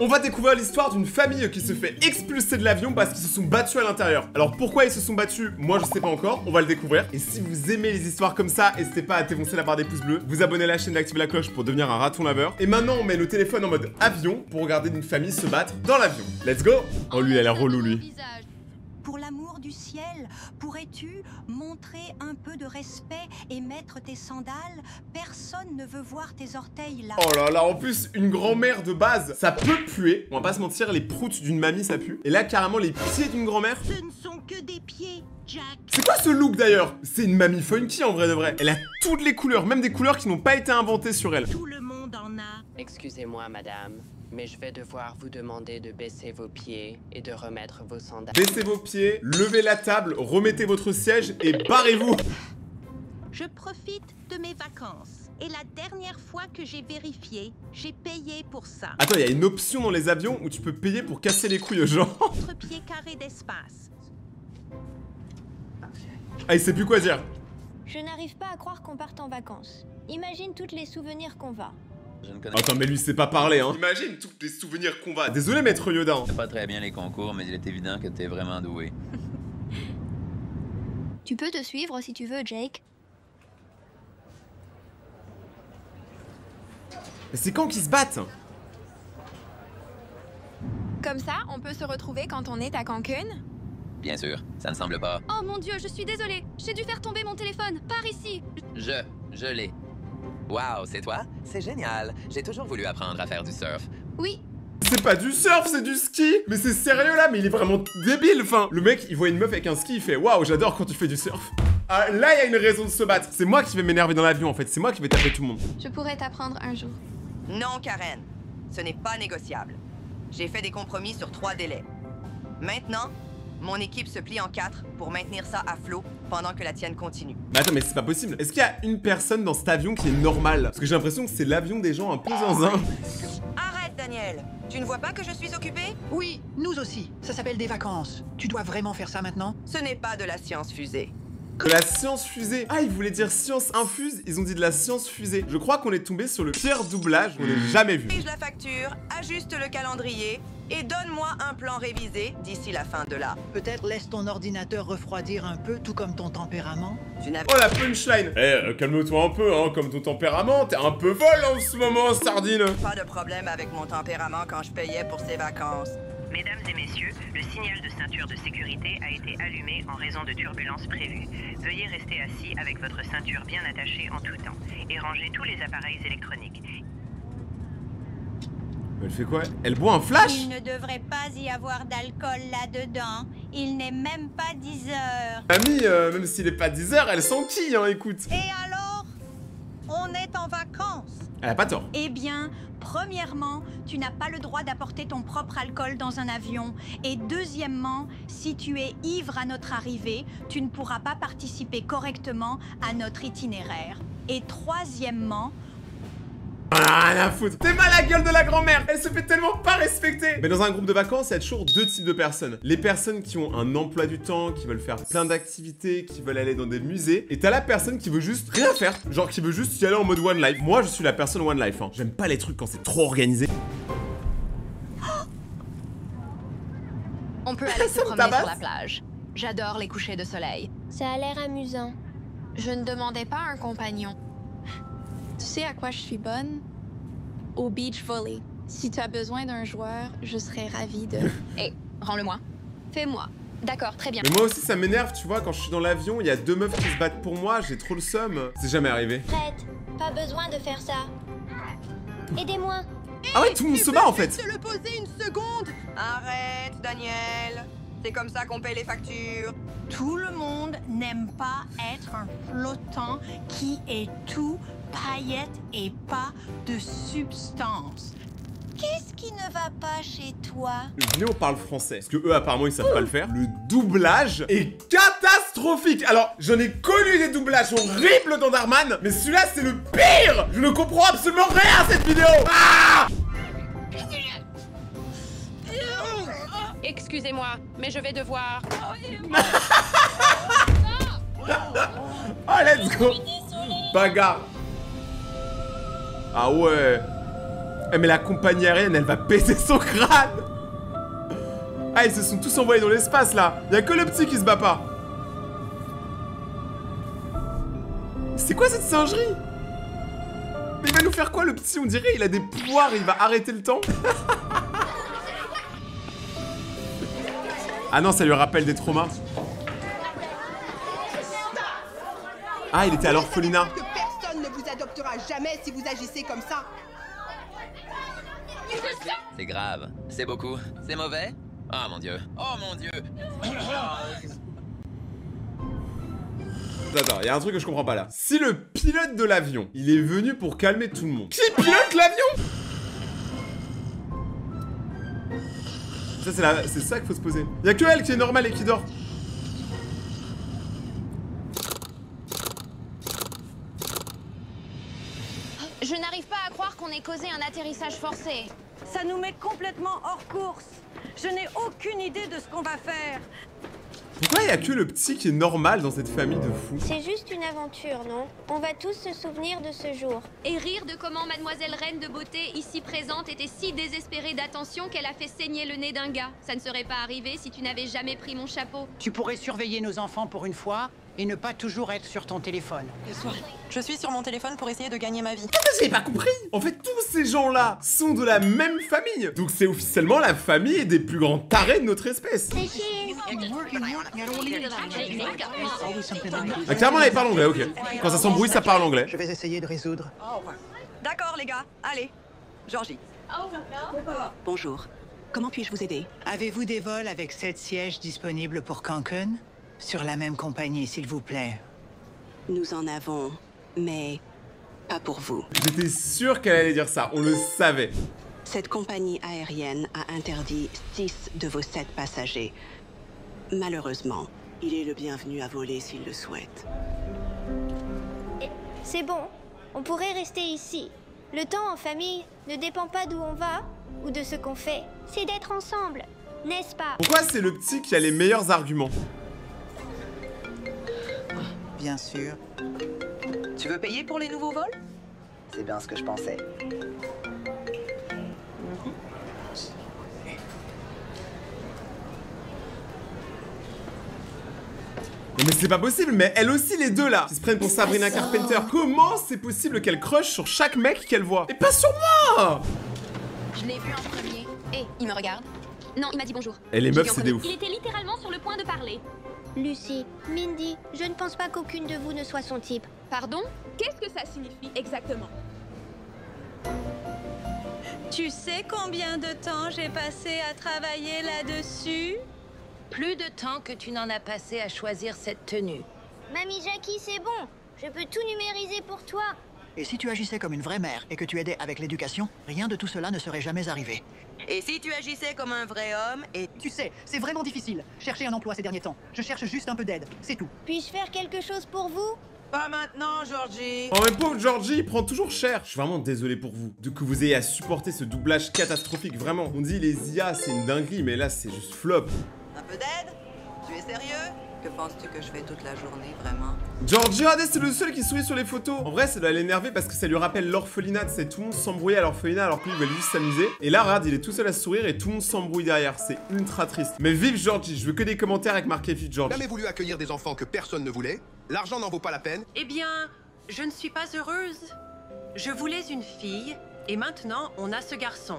On va découvrir l'histoire d'une famille qui se fait expulser de l'avion parce qu'ils se sont battus à l'intérieur. Alors pourquoi ils se sont battus, moi je sais pas encore, on va le découvrir. Et si vous aimez les histoires comme ça, n'hésitez pas à défoncer la barre des pouces bleus, vous abonner à la chaîne, d'activer la cloche pour devenir un raton laveur. Et maintenant on met le téléphone en mode avion pour regarder une famille se battre dans l'avion. Let's go. Oh lui, elle a l'air relou lui. Pour l'amour du ciel, pourrais-tu montrer un peu de respect et mettre tes sandales? Personne ne veut voir tes orteils là. Oh là là, en plus, une grand-mère de base, ça peut puer. On va pas se mentir, les proutes d'une mamie, ça pue. Et là, carrément, les pieds d'une grand-mère. Ce ne sont que des pieds, Jack. C'est quoi ce look d'ailleurs? C'est une mamie funky en vrai de vrai. Elle a toutes les couleurs, même des couleurs qui n'ont pas été inventées sur elle. Tout le monde en a. Excusez-moi, madame, mais je vais devoir vous demander de baisser vos pieds et de remettre vos sandales. Baissez vos pieds, levez la table, remettez votre siège et barrez-vous. Je profite de mes vacances. Et la dernière fois que j'ai vérifié, j'ai payé pour ça. Attends, il y a une option dans les avions où tu peux payer pour casser les couilles aux gens. 4 pieds carrés d'espace. Ah, il sait plus quoi dire. Je n'arrive pas à croire qu'on parte en vacances. Imagine tous les souvenirs qu'on va. Je ne connais Attends, mais lui, sait pas parler, hein. Imagine tous les souvenirs qu'on va. Désolé, maître Yoda. Hein. pas très bien les concours, mais il est évident que t'es vraiment doué. Tu peux te suivre si tu veux, Jake. Mais c'est quand qu'ils se battent? Comme ça, on peut se retrouver quand on est à Cancun? Bien sûr, ça ne semble pas. Oh mon Dieu, je suis désolée. J'ai dû faire tomber mon téléphone. Par ici. Je l'ai. Waouh, c'est toi? C'est génial. J'ai toujours voulu apprendre à faire du surf. Oui. C'est pas du surf, c'est du ski. Mais c'est sérieux là, mais il est vraiment débile. Enfin, le mec, il voit une meuf avec un ski, il fait waouh, j'adore quand tu fais du surf. Ah, là, il y a une raison de se battre. C'est moi qui vais m'énerver dans l'avion en fait. C'est moi qui vais taper tout le monde. Je pourrais t'apprendre un jour. Non, Karen. Ce n'est pas négociable. J'ai fait des compromis sur 3 délais. Maintenant, mon équipe se plie en 4 pour maintenir ça à flot pendant que la tienne continue. Mais attends, mais c'est pas possible. Est-ce qu'il y a une personne dans cet avion qui est normale? Parce que j'ai l'impression que c'est l'avion des gens un peu zinzin. Arrête, Daniel. Tu ne vois pas que je suis occupée? Oui, nous aussi. Ça s'appelle des vacances. Tu dois vraiment faire ça maintenant? Ce n'est pas de la science fusée. De la science fusée. Ah, ils voulaient dire science infuse, ils ont dit de la science fusée. Je crois qu'on est tombé sur le pire doublage qu'on ait jamais vu. Pige la facture, ajuste le calendrier et donne-moi un plan révisé d'ici la fin de la. Peut-être laisse ton ordinateur refroidir un peu, tout comme ton tempérament. Tu n'avais Oh la punchline. Calme-toi un peu, hein, comme ton tempérament, t'es un peu folle en ce moment, sardine. pas de problème avec mon tempérament quand je payais pour ces vacances. Mesdames et messieurs, le signal de ceinture de sécurité a été allumé en raison de turbulences prévues. Veuillez rester assis avec votre ceinture bien attachée en tout temps et ranger tous les appareils électroniques. Elle fait quoi? Elle boit un flash? Il ne devrait pas y avoir d'alcool là-dedans. Il n'est même pas 10 heures. Mamie, même s'il est pas 10 heures, elle s'enquille, hein, écoute. Et alors? On est en vacances. Elle a pas tort. Eh bien, premièrement, tu n'as pas le droit d'apporter ton propre alcool dans un avion. Et deuxièmement, si tu es ivre à notre arrivée, tu ne pourras pas participer correctement à notre itinéraire. Et troisièmement... Ah, la foutre. T'es mal à la gueule de la grand-mère. Elle se fait tellement pas respecter. Mais dans un groupe de vacances, il y a toujours 2 types de personnes. Les personnes qui ont un emploi du temps, qui veulent faire plein d'activités, qui veulent aller dans des musées. Et t'as la personne qui veut juste rien faire. Genre qui veut juste y aller en mode one life. Moi, je suis la personne one life. Hein. J'aime pas les trucs quand c'est trop organisé. On peut aller se promener sur la plage. J'adore les couchers de soleil. Ça a l'air amusant. Je ne demandais pas un compagnon. Tu sais à quoi je suis bonne? Au beach volley. Si tu as besoin d'un joueur, je serais ravie de... Hé, rends-le-moi. Fais-moi. D'accord, très bien. Mais moi aussi, ça m'énerve, tu vois. Quand je suis dans l'avion, il y a 2 meufs qui se battent pour moi. J'ai trop le seum. C'est jamais arrivé. Prête. Pas besoin de faire ça. Aidez-moi. Ah ouais, tout le monde se bat en fait. te le poser une seconde. Arrête, Daniel. C'est comme ça qu'on paye les factures. Tout le monde n'aime pas être un flottant qui est tout paillettes et pas de substance. Qu'est-ce qui ne va pas chez toi? Venez, on parle français. Parce que eux, apparemment, ils savent pas le faire. Le doublage est catastrophique. Alors, j'en ai connu des doublages horribles dans Darman, mais celui-là, c'est le pire. Je ne comprends absolument rien à cette vidéo. Ah! Excusez-moi, mais je vais devoir... Oh, let's go. Bagarre. Ah ouais. Eh mais la compagnie aérienne, elle va péter son crâne. Ah, ils se sont tous envoyés dans l'espace, là. Y'a que le petit qui se bat pas. C'est quoi cette singerie? Mais il va nous faire quoi, le petit? On dirait il a des pouvoirs, il va arrêter le temps. Ah non, ça lui rappelle des traumas. Ah, il était à l'orphelinat. Que personne ne vous adoptera jamais si vous agissez comme ça. C'est grave. C'est beaucoup. C'est mauvais. Oh mon dieu. Oh mon dieu. Attends, il y a un truc que je comprends pas là. Si le pilote de l'avion, il est venu pour calmer tout le monde, qui pilote l'avion? Ça, c'est ça qu'il faut se poser. Il y a que elle qui est normale et qui dort. Je n'arrive pas à croire qu'on ait causé un atterrissage forcé. Ça nous met complètement hors course. Je n'ai aucune idée de ce qu'on va faire. Pourquoi il y a que le petit qui est normal dans cette famille de fous? C'est juste une aventure, non? On va tous se souvenir de ce jour. Et rire de comment mademoiselle Reine de Beauté, ici présente, était si désespérée d'attention qu'elle a fait saigner le nez d'un gars. Ça ne serait pas arrivé si tu n'avais jamais pris mon chapeau. Tu pourrais surveiller nos enfants pour une fois et ne pas toujours être sur ton téléphone. Je suis sur mon téléphone pour essayer de gagner ma vie. J'ai pas compris. En fait, tous ces gens-là sont de la même famille. Donc c'est officiellement la famille des plus grands tarés de notre espèce. Ah, clairement, elle parle anglais, ok. Quand ça s'embrouille, ça parle anglais. Je vais essayer de résoudre. D'accord, les gars. Allez. Georgie. Bonjour. Comment puis-je vous aider? Avez-vous des vols avec 7 sièges disponibles pour Cancun? Sur la même compagnie, s'il vous plaît. Nous en avons, mais pas pour vous. J'étais sûr qu'elle allait dire ça, on le savait. Cette compagnie aérienne a interdit 6 de vos 7 passagers. Malheureusement, il est le bienvenu à voler s'il le souhaite. C'est bon, on pourrait rester ici. Le temps en famille ne dépend pas d'où on va ou de ce qu'on fait. C'est d'être ensemble, n'est-ce pas? Pourquoi c'est le petit qui a les meilleurs arguments? Bien sûr. Tu veux payer pour les nouveaux vols? C'est bien ce que je pensais. Mais c'est pas possible, mais elle aussi les deux là, qui se prennent pour Sabrina Carpenter. Comment c'est possible qu'elle crush sur chaque mec qu'elle voit? Et pas sur moi! Je l'ai vu en premier. Et il me regarde. Non, il m'a dit bonjour. Et les meufs, c'est des ouf. Il était littéralement sur le point de parler. Lucy, Mindy, je ne pense pas qu'aucune de vous ne soit son type. Pardon? Qu'est-ce que ça signifie exactement? Tu sais combien de temps j'ai passé à travailler là-dessus? Plus de temps que tu n'en as passé à choisir cette tenue. Mamie Jackie, c'est bon. Je peux tout numériser pour toi. Et si tu agissais comme une vraie mère et que tu aidais avec l'éducation, rien de tout cela ne serait jamais arrivé. Et si tu agissais comme un vrai homme et... Tu sais, c'est vraiment difficile. Chercher un emploi ces derniers temps. Je cherche juste un peu d'aide, c'est tout. Puis-je faire quelque chose pour vous? Pas maintenant, Georgie. Oh mais pauvre Georgie, il prend toujours cher. Je suis vraiment désolé pour vous, de que vous ayez à supporter ce doublage catastrophique, vraiment. On dit les IA, c'est une dinguerie, mais là, c'est juste flop. Un peu d'aide? Tu es sérieux? Que penses-tu que je fais toute la journée, vraiment? Georgie, regardez, c'est le seul qui sourit sur les photos. En vrai, ça doit l'énerver parce que ça lui rappelle l'orphelinat. C'est tout le monde s'embrouille à l'orphelinat alors que lui, il veut juste s'amuser. Et là, regarde, il est tout seul à sourire et tout le monde s'embrouille derrière. C'est ultra triste. Mais vive Georgie, je veux que des commentaires avec marqué vive Georgie. Jamais voulu accueillir des enfants que personne ne voulait. L'argent n'en vaut pas la peine. Eh bien, je ne suis pas heureuse. Je voulais une fille et maintenant on a ce garçon.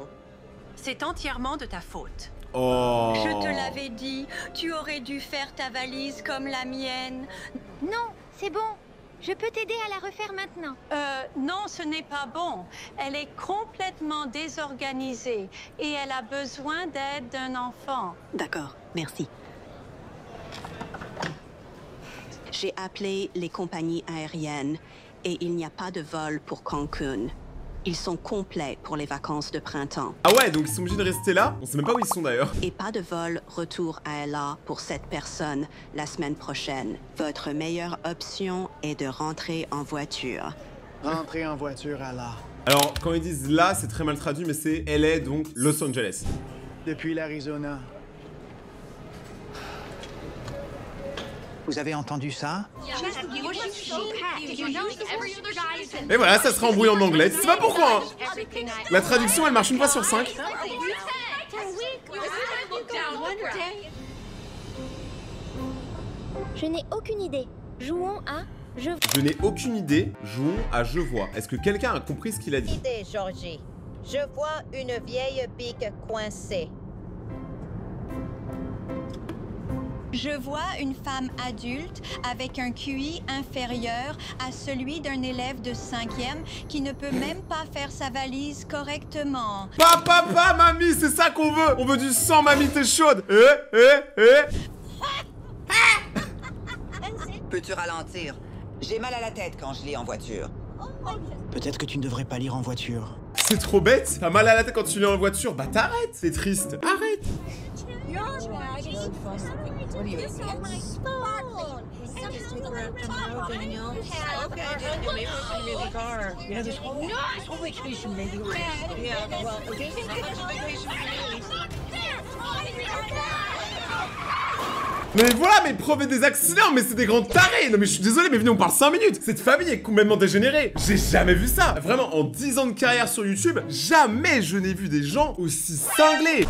C'est entièrement de ta faute. Oh. Je te l'avais dit, tu aurais dû faire ta valise comme la mienne. Non, c'est bon. Je peux t'aider à la refaire maintenant. Non, ce n'est pas bon. Elle est complètement désorganisée et elle a besoin d'aide d'un enfant. D'accord, merci. J'ai appelé les compagnies aériennes et il n'y a pas de vol pour Cancun. Ils sont complets pour les vacances de printemps. Ah ouais, donc ils sont obligés de rester là? On sait même pas où ils sont d'ailleurs. Et pas de vol retour à LA pour cette personne la semaine prochaine. Votre meilleure option est de rentrer en voiture. Rentrer en voiture à LA. Alors, quand ils disent là, c'est très mal traduit, mais c'est LA, donc Los Angeles. Depuis l'Arizona. Vous avez entendu ça? Et voilà, ça sera embrouillé en anglais. Tu sais pas pourquoi, hein. La traduction, elle marche une fois sur 5. Je n'ai aucune idée. Jouons à je. Je n'ai aucune idée. Jouons à je vois. Est-ce que quelqu'un a compris ce qu'il a dit? Idée, Georgie. Je vois une vieille pique coincée. Je vois une femme adulte avec un QI inférieur à celui d'un élève de 5e qui ne peut même pas faire sa valise correctement. Papa, mamie, c'est ça qu'on veut. On veut du sang, mamie, t'es chaude. Peux-tu ralentir? J'ai mal à la tête quand je lis en voiture. Peut-être que tu ne devrais pas lire en voiture. C'est trop bête. T'as mal à la tête quand tu lis en voiture. Bah t'arrêtes. C'est triste. Arrête. Mais voilà, mais preuve des accidents, mais c'est des grands tarés. Non mais je suis désolé, mais venez, on parle 5 minutes. Cette famille est complètement dégénérée. J'ai jamais vu ça. Vraiment, en 10 ans de carrière sur YouTube, jamais je n'ai vu des gens aussi cinglés.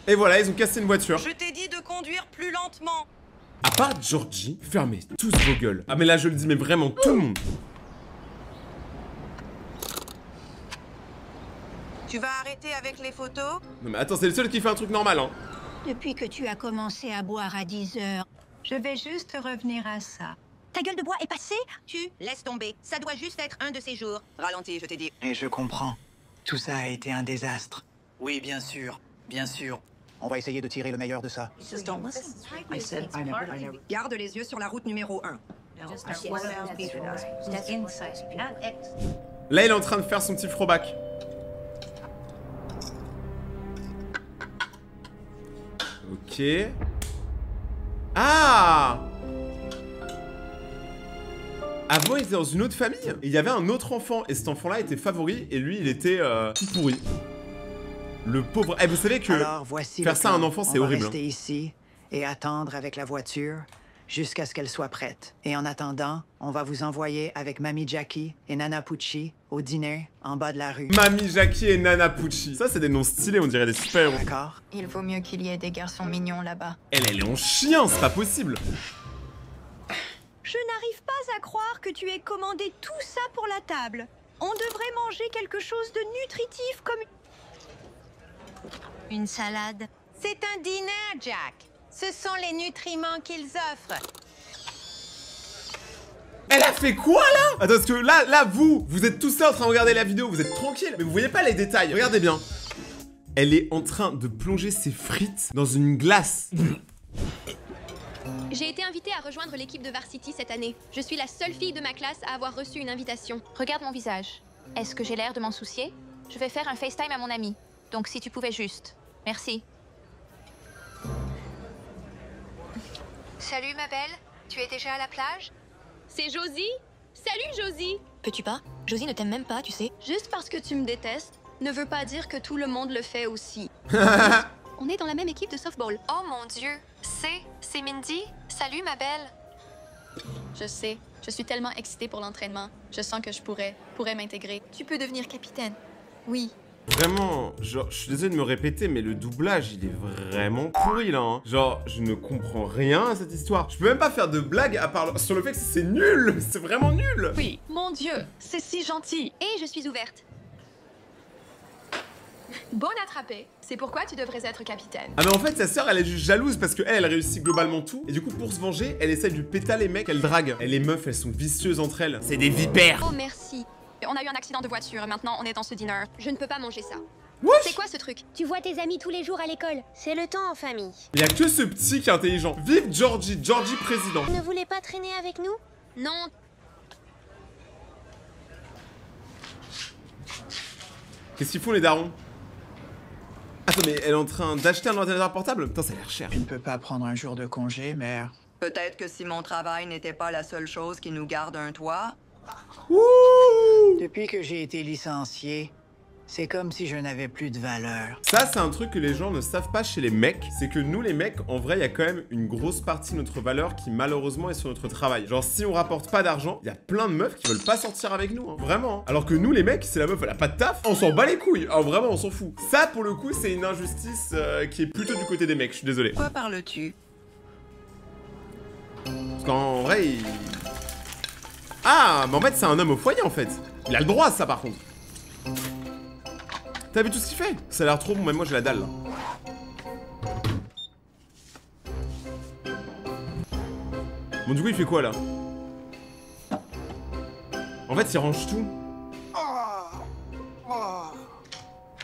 Et voilà, ils ont cassé une voiture. Je t'ai dit de conduire plus lentement. À part Georgie, fermez tous vos gueules. Ah mais là je le dis, mais vraiment tout le monde. Tu vas arrêter avec les photos? Non mais attends, c'est le seul qui fait un truc normal, hein. Depuis que tu as commencé à boire à 10 heures, je vais juste revenir à ça. Ta gueule de bois est passée? Tu laisses tomber. Ça doit juste être un de ces jours. Ralentis, je t'ai dit. Et je comprends. Tout ça a été un désastre. Oui, bien sûr. Bien sûr. On va essayer de tirer le meilleur de ça. Garde les yeux sur la route numéro 1. Là il est en train de faire son petit throwback. Ok. Ah! Avant, il était dans une autre famille. Et il y avait un autre enfant. Et cet enfant-là était favori. Et lui, il était tout pourri. Le pauvre. Eh, vous savez que alors, voici faire ça à un enfant, c'est horrible. On va rester ici et attendre avec la voiture jusqu'à ce qu'elle soit prête. Et en attendant, on va vous envoyer avec Mamie Jackie et Nana Pucci au dîner en bas de la rue. Mamie Jackie et Nana Pucci. Ça, c'est des noms stylés, on dirait des super-héros. D'accord. Il vaut mieux qu'il y ait des garçons mignons là-bas. Elle est en chien, c'est pas possible. Je n'arrive pas à croire que tu aies commandé tout ça pour la table. On devrait manger quelque chose de nutritif comme une salade. C'est un dîner, Jack. Ce sont les nutriments qu'ils offrent. Elle a fait quoi là? Attends, parce que là, vous êtes tous là en train de regarder la vidéo, vous êtes tranquille, mais vous voyez pas les détails. Regardez bien. Elle est en train de plonger ses frites dans une glace. J'ai été invitée à rejoindre l'équipe de Varsity cette année. Je suis la seule fille de ma classe à avoir reçu une invitation. Regarde mon visage. Est-ce que j'ai l'air de m'en soucier? Je vais faire un FaceTime à mon ami. Donc si tu pouvais juste. Merci. Salut ma belle. Tu es déjà à la plage? C'est Josie? Salut Josie! Peux-tu pas? Josie ne t'aime même pas, tu sais. Juste parce que tu me détestes ne veut pas dire que tout le monde le fait aussi. On est dans la même équipe de softball. Oh mon Dieu. C'est Mindy? Salut ma belle. Je sais. Je suis tellement excitée pour l'entraînement. Je sens que je pourrais m'intégrer. Tu peux devenir capitaine. Oui. Vraiment, genre, je suis désolé de me répéter, mais le doublage, il est vraiment pourri, là, hein. Genre, je ne comprends rien à cette histoire. Je peux même pas faire de blague à part sur le fait que c'est nul. C'est vraiment nul. Oui, mon Dieu, c'est si gentil. Et je suis ouverte. Bonne attrapée. C'est pourquoi tu devrais être capitaine. Ah mais en fait, sa sœur, elle est juste jalouse parce que elle réussit globalement tout. Et du coup, pour se venger, elle essaie de lui péter les mecs qu'elle drague. Et les meufs, elles sont vicieuses entre elles. C'est des vipères. Oh, merci. On a eu un accident de voiture, maintenant on est dans ce dîner. Je ne peux pas manger ça. Wesh. C'est quoi ce truc? Tu vois tes amis tous les jours à l'école. C'est le temps en famille. Il y a que ce petit qui est intelligent. Vive Georgie, Georgie président. Vous ne voulez pas traîner avec nous? Non. Qu'est-ce qu'ils font les darons? Attends, mais elle est en train d'acheter un ordinateur portable? Putain, ça a l'air cher. Tu ne peux pas prendre un jour de congé, mère. Peut-être que si mon travail n'était pas la seule chose qui nous garde un toit. Depuis que j'ai été licencié, C'est comme si je n'avais plus de valeur. Ça, c'est un truc que les gens ne savent pas chez les mecs. C'est que nous, les mecs, en vrai, il y a quand même une grosse partie de notre valeur qui, malheureusement, est sur notre travail. Genre, si on rapporte pas d'argent, il y a plein de meufs qui veulent pas sortir avec nous, hein. Vraiment. Hein. Alors que nous, les mecs, si la meuf, elle a pas de taf, on s'en bat les couilles. Alors vraiment, on s'en fout. Ça, pour le coup, c'est une injustice qui est plutôt du côté des mecs. Je suis désolé. Quoi parles-tu? Parce qu'en vrai, il... Ah, mais en fait, c'est un homme au foyer, en fait. Il a le droit, ça, par contre. T'as vu tout ce qu'il fait? Ça a l'air trop bon, même moi, j'ai la dalle, là. Bon, du coup, il fait quoi, là? En fait, il range tout.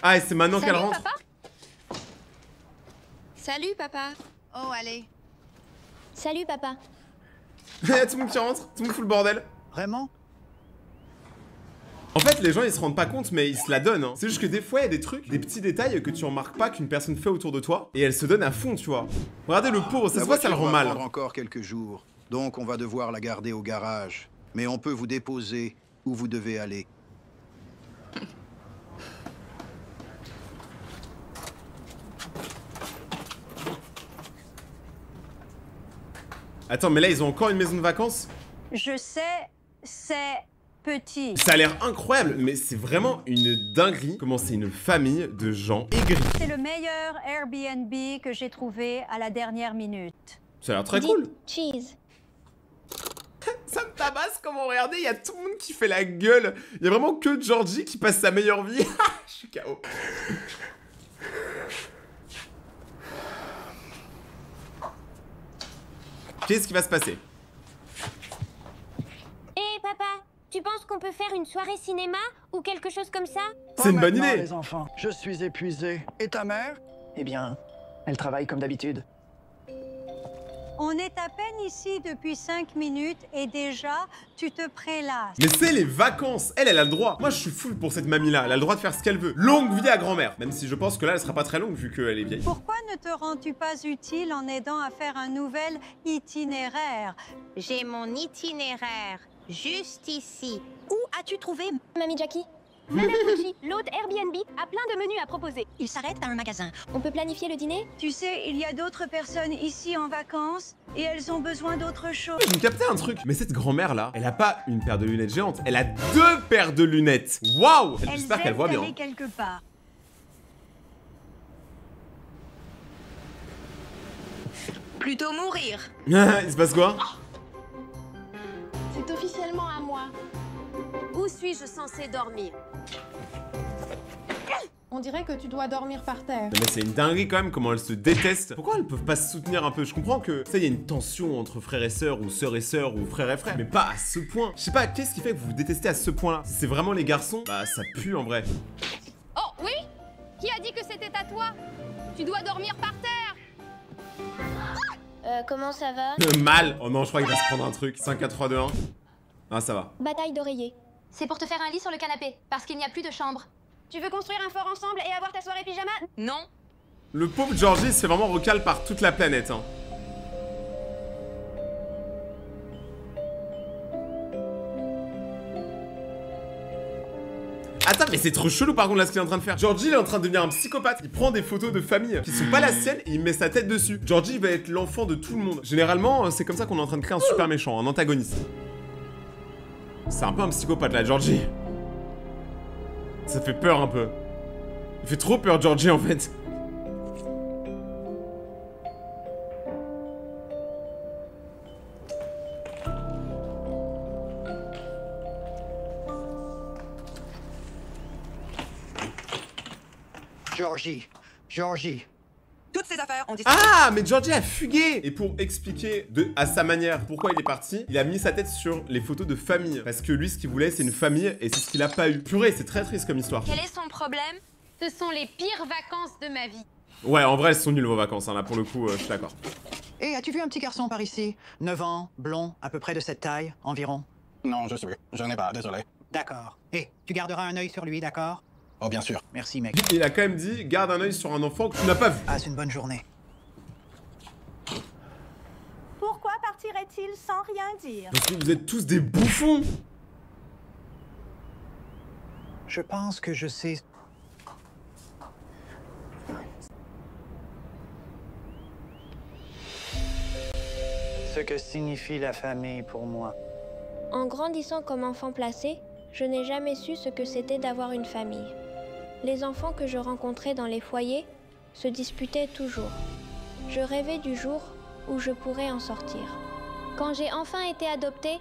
Ah, et c'est maintenant qu'elle rentre. Papa. Salut, papa. Oh, allez. Salut, papa. Il y a tout le monde qui rentre, tout le monde fout le bordel. Vraiment? En fait, les gens ils se rendent pas compte, mais ils se la donnent. Hein. C'est juste que des fois, il y a des trucs, des petits détails que tu remarques pas qu'une personne fait autour de toi, et elle se donne à fond, tu vois. Regardez le pauvre, ça se voit, ça le rend mal. Ça va prendre encore quelques jours, donc on va devoir la garder au garage. Mais on peut vous déposer où vous devez aller. Attends, mais là, ils ont encore une maison de vacances? Je sais, c'est petit. Ça a l'air incroyable, mais c'est vraiment une dinguerie comment c'est une famille de gens aigris. C'est le meilleur Airbnb que j'ai trouvé à la dernière minute. Ça a l'air très cool. Cheese. Ça me tabasse comment regarder, il y a tout le monde qui fait la gueule. Il y a vraiment que Georgie qui passe sa meilleure vie. Je suis KO. Qu'est-ce qui va se passer? Hé, papa, tu penses qu'on peut faire une soirée cinéma ou quelque chose comme ça? C'est une bonne idée. Les enfants, je suis épuisé. Et ta mère? Eh bien, elle travaille comme d'habitude. On est à peine ici depuis 5 minutes et déjà, tu te prélasses. Mais c'est les vacances. Elle a le droit. Moi, je suis full pour cette mamie-là. Elle a le droit de faire ce qu'elle veut. Longue vie à grand-mère. Même si je pense que là, elle sera pas très longue vu qu'elle est vieille. Pourquoi ne te rends-tu pas utile en aidant à faire un nouvel itinéraire? J'ai mon itinéraire juste ici. Où as-tu trouvé Mamie Jackie? Nana Pucci, l'hôte Airbnb, a plein de menus à proposer. Il s'arrête à un magasin. On peut planifier le dîner? Tu sais, il y a d'autres personnes ici en vacances et elles ont besoin d'autre chose. Je me captais un truc. Mais cette grand-mère-là, elle a pas une paire de lunettes géantes. Elle a 2 paires de lunettes. Waouh! J'espère qu'elle voit bien. Aller quelque part. Plutôt mourir. Il se passe quoi? C'est officiellement à moi. Où suis-je censée dormir? On dirait que tu dois dormir par terre. Non mais c'est une dinguerie quand même comment elles se détestent. Pourquoi elles peuvent pas se soutenir un peu? Je comprends que ça y a une tension entre frères et sœurs ou sœurs et sœurs ou frères et frères, mais pas à ce point. Je sais pas, qu'est-ce qui fait que vous vous détestez à ce point-là? Si c'est vraiment les garçons, bah ça pue en vrai. Oh, oui? Qui a dit que c'était à toi? Tu dois dormir par terre. Comment ça va? Mal. Oh non, je crois qu'il va se prendre un truc. 5, 4, 3, 2, 1. Ah, ça va. Bataille d'oreiller. C'est pour te faire un lit sur le canapé, parce qu'il n'y a plus de chambre. Tu veux construire un fort ensemble et avoir ta soirée pyjama? Non. Le pauvre Georgie se fait vraiment recal par toute la planète, hein. Attends, mais c'est trop chelou par contre là ce qu'il est en train de faire. Georgie il est en train de devenir un psychopathe. Il prend des photos de famille qui sont pas la sienne et il met sa tête dessus. Georgie va être l'enfant de tout le monde. Généralement, c'est comme ça qu'on est en train de créer un super méchant, un antagoniste. C'est un peu un psychopathe là, Georgie. Ça fait peur un peu. Il fait trop peur, Georgie en fait. Georgie. Toutes ces affaires ont disparu. Ah, mais Georgie a fugué. Et pour expliquer à sa manière pourquoi il est parti, il a mis sa tête sur les photos de famille. Parce que lui, ce qu'il voulait, c'est une famille et c'est ce qu'il a pas eu. Purée, c'est très triste comme histoire. Quel est son problème? Ce sont les pires vacances de ma vie. Ouais, en vrai, elles sont nulles vos vacances, hein, là, pour le coup, je suis d'accord. Et as-tu vu un petit garçon par ici? 9 ans, blond, à peu près de cette taille, environ? Non, je n'ai pas, désolé. D'accord. Et tu garderas un œil sur lui, d'accord? Oh, bien sûr. Merci, mec. Il a quand même dit, garde un œil sur un enfant que tu n'as pas vu. Passe une bonne journée. Pourquoi partirait-il sans rien dire? Parce que vous êtes tous des bouffons. Je pense que je sais ce que signifie la famille pour moi. En grandissant comme enfant placé, je n'ai jamais su ce que c'était d'avoir une famille. Les enfants que je rencontrais dans les foyers se disputaient toujours. Je rêvais du jour où je pourrais en sortir. Quand j'ai enfin été adoptée,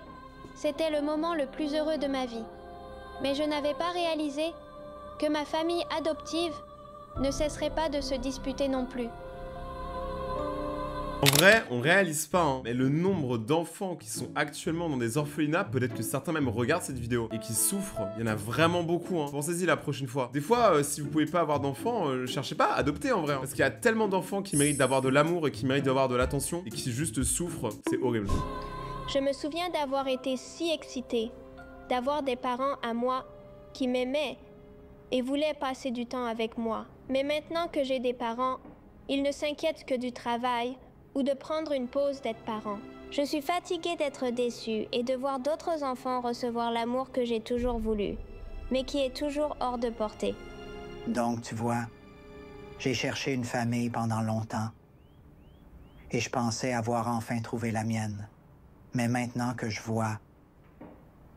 c'était le moment le plus heureux de ma vie. Mais je n'avais pas réalisé que ma famille adoptive ne cesserait pas de se disputer non plus. En vrai, on réalise pas, hein, mais le nombre d'enfants qui sont actuellement dans des orphelinats, peut-être que certains même regardent cette vidéo et qui souffrent, il y en a vraiment beaucoup, hein. Pensez-y la prochaine fois. Des fois, si vous pouvez pas avoir d'enfants, cherchez pas, adoptez en vrai, hein, parce qu'il y a tellement d'enfants qui méritent d'avoir de l'amour et qui méritent d'avoir de l'attention et qui juste souffrent, c'est horrible. Je me souviens d'avoir été si excitée, d'avoir des parents à moi qui m'aimaient et voulaient passer du temps avec moi. Mais maintenant que j'ai des parents, ils ne s'inquiètent que du travail ou de prendre une pause d'être parent. Je suis fatiguée d'être déçue et de voir d'autres enfants recevoir l'amour que j'ai toujours voulu, mais qui est toujours hors de portée. Donc, tu vois, j'ai cherché une famille pendant longtemps. Et je pensais avoir enfin trouvé la mienne. Mais maintenant que je vois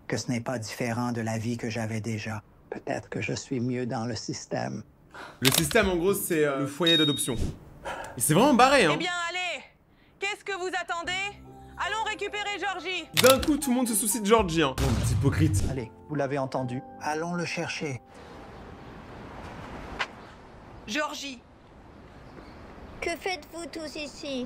que ce n'est pas différent de la vie que j'avais déjà, peut-être que je suis mieux dans le système. Le système, en gros, c'est le foyer d'adoption. Et c'est vraiment barré, hein. Eh bien, allez! Qu'est-ce que vous attendez? Allons récupérer Georgie! D'un coup, tout le monde se soucie de Georgie, hein. Oh, c'est hypocrite. Allez, vous l'avez entendu. Allons le chercher. Georgie! Que faites-vous tous ici?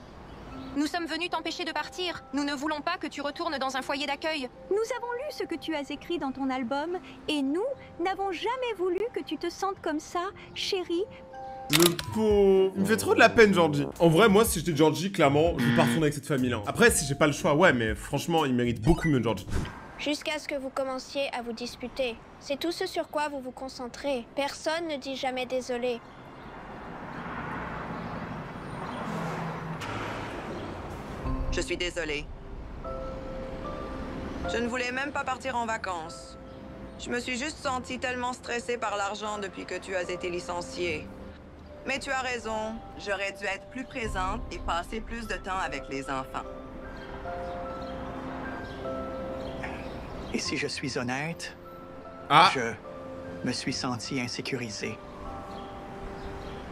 Nous sommes venus t'empêcher de partir. Nous ne voulons pas que tu retournes dans un foyer d'accueil. Nous avons lu ce que tu as écrit dans ton album et nous n'avons jamais voulu que tu te sentes comme ça, chérie. Le pauvre. Il me fait trop de la peine, Georgie. En vrai, moi, si j'étais Georgie, clairement, je vais pas retourner avec cette famille-là. Après, si j'ai pas le choix, ouais, mais franchement, il mérite beaucoup mieux, Georgie. Jusqu'à ce que vous commenciez à vous disputer. C'est tout ce sur quoi vous vous concentrez. Personne ne dit jamais désolé. Je suis désolée. Je ne voulais même pas partir en vacances. Je me suis juste sentie tellement stressée par l'argent depuis que tu as été licenciée. Mais tu as raison, j'aurais dû être plus présente et passer plus de temps avec les enfants. Et si je suis honnête, je me suis senti insécurisé.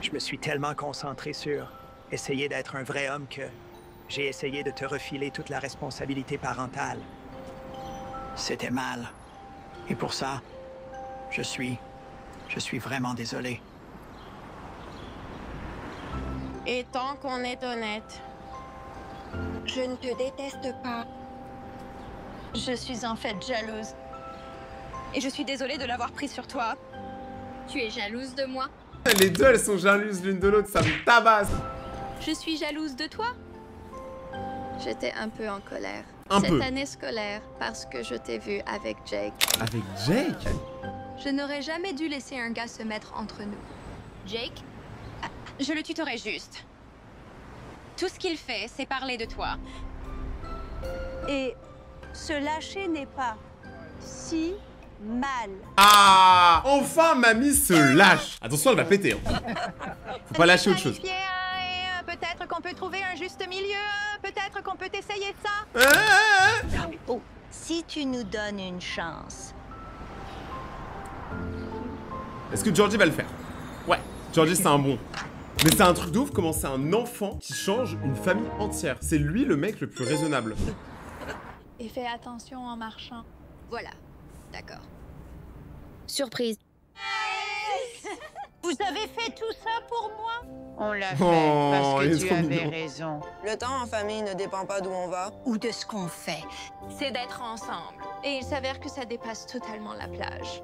Je me suis tellement concentré sur essayer d'être un vrai homme que j'ai essayé de te refiler toute la responsabilité parentale. C'était mal. Et pour ça, je suis vraiment désolé. Et tant qu'on est honnête, je ne te déteste pas. Je suis en fait jalouse. Et je suis désolée de l'avoir pris sur toi. Tu es jalouse de moi? Les deux, elles sont jalouses l'une de l'autre, ça me tabasse. Je suis jalouse de toi? J'étais un peu en colère. Cette année scolaire, parce que je t'ai vu avec Jake. Avec Jake? Je n'aurais jamais dû laisser un gars se mettre entre nous. Jake? Je le tutorais juste. Tout ce qu'il fait, c'est parler de toi. Et se lâcher n'est pas si mal. Ah! Enfin, mamie se lâche. Attention, elle va péter. Hein. Faut pas lâcher autre chose. Peut-être qu'on peut trouver un juste milieu. Peut-être qu'on peut essayer ça. Oh, si tu nous donnes une chance. Est-ce que Georgie va le faire? Ouais, Georgie, c'est un bon. Mais c'est un truc de ouf comment c'est un enfant qui change une famille entière. C'est lui le mec le plus raisonnable. Et fais attention en marchant. Voilà, d'accord. Surprise. Vous avez fait tout ça pour moi? On l'a fait parce que tu avais raison. Le temps en famille ne dépend pas d'où on va. Ou de ce qu'on fait. C'est d'être ensemble. Et il s'avère que ça dépasse totalement la plage.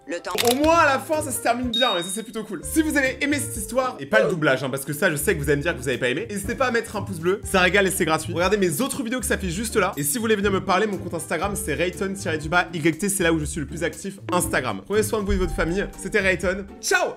Le temps. Au moins à la fin ça se termine bien et ça c'est plutôt cool. Si vous avez aimé cette histoire, et pas le doublage hein, parce que ça je sais que vous allez me dire que vous avez pas aimé, n'hésitez pas à mettre un pouce bleu, ça régale et c'est gratuit. Regardez mes autres vidéos qui s'affichent juste là. Et si vous voulez venir me parler, mon compte Instagram c'est Rayton-YT, c'est là où je suis le plus actif, Instagram. Prenez soin de vous et de votre famille, c'était Rayton, ciao.